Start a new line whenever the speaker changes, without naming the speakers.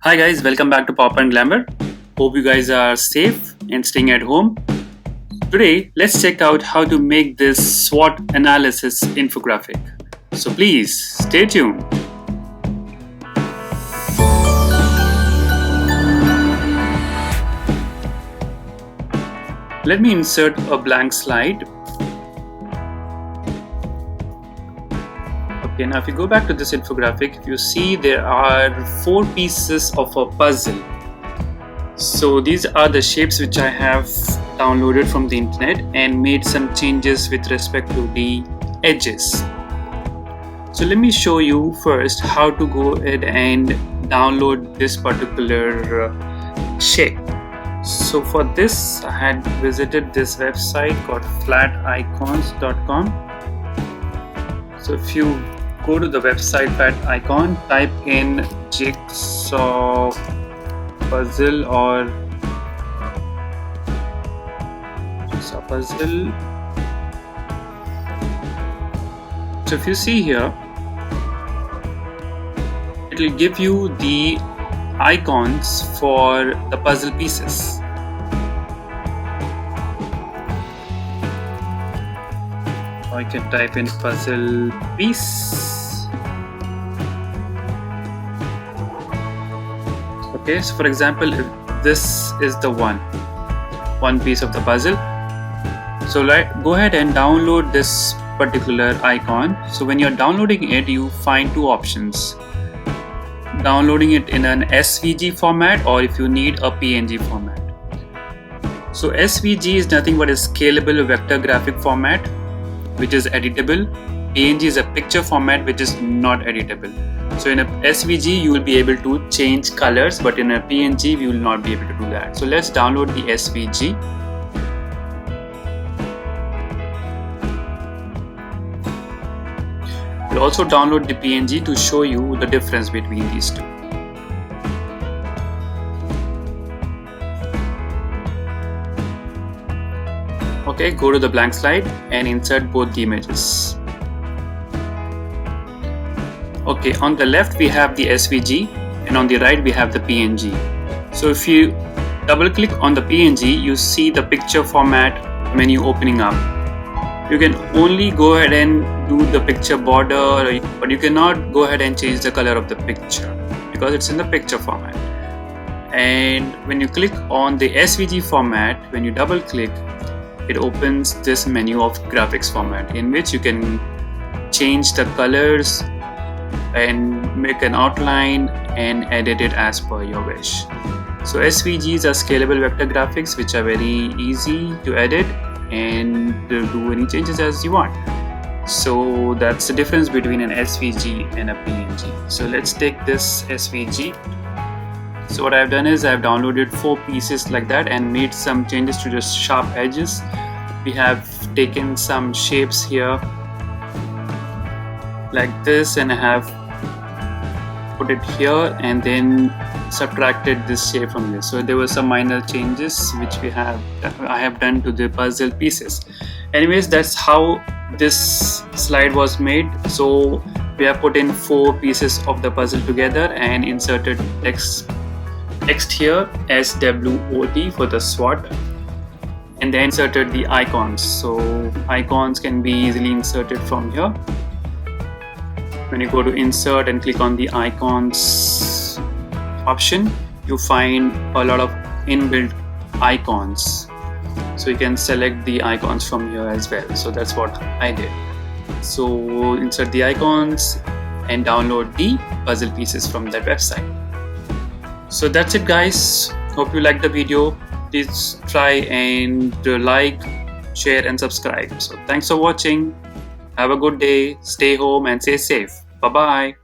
Hi guys, welcome back to Pop and Glamour. Hope you guys are safe and staying at home. Today, let's check out how to make this SWOT analysis infographic. So please stay tuned. Let me insert a blank slide. Okay, now if you go back to this infographic, if you see there are 4 pieces of a puzzle. So these are the shapes which I have downloaded from the internet and made some changes with respect to the edges. So let me show you first how to go ahead and download this particular shape. So for this, I had visited this website called flaticons.com. So if you go to the website Flaticon, type in jigsaw puzzle or jigsaw puzzle. So if you see here, it will give you the icons for the puzzle pieces. Or you can type in puzzle piece. Okay, so for example, if this is the one piece of the puzzle, so go ahead and download this particular icon. So when you're downloading it, you find 2 options: downloading it in an SVG format, or if you need a PNG format. So SVG is nothing but a scalable vector graphic format which is editable. PNG is a picture format which is not editable. So in a SVG you will be able to change colors, but in a PNG we will not be able to do that. So let's download the SVG. We'll also download the PNG to show you the difference between these two. Okay, go to the blank slide and insert both the images. Okay, on the left we have the SVG and on the right we have the PNG. So if you double click on the PNG, you see the picture format menu opening up. You can only go ahead and do the picture border, but you cannot go ahead and change the color of the picture because it's in the picture format. And when you click on the SVG format, when you double click, it opens this menu of graphics format in which you can change the colors and make an outline and edit it as per your wish. So SVGs are scalable vector graphics which are very easy to edit and do any changes as you want. So that's the difference between an SVG and a PNG. So let's take this SVG. So what I've done is I've downloaded 4 pieces like that and made some changes to the sharp edges. We have taken some shapes here like this and I have put it here and then subtracted this shape from this. So there were some minor changes which I have done to the puzzle pieces. Anyways, that's how this slide was made. So we have put in 4 pieces of the puzzle together and inserted text here SWOT for the SWOT, and then inserted the icons. So icons can be easily inserted from here. When you go to insert and click on the icons option, you find a lot of inbuilt icons. So you can select the icons from here as well. So that's what I did. So insert the icons and download the puzzle pieces from that website. So that's it guys. Hope you liked the video. Please try and like, share and subscribe. So thanks for watching. Have a good day. Stay home and stay safe. Bye bye.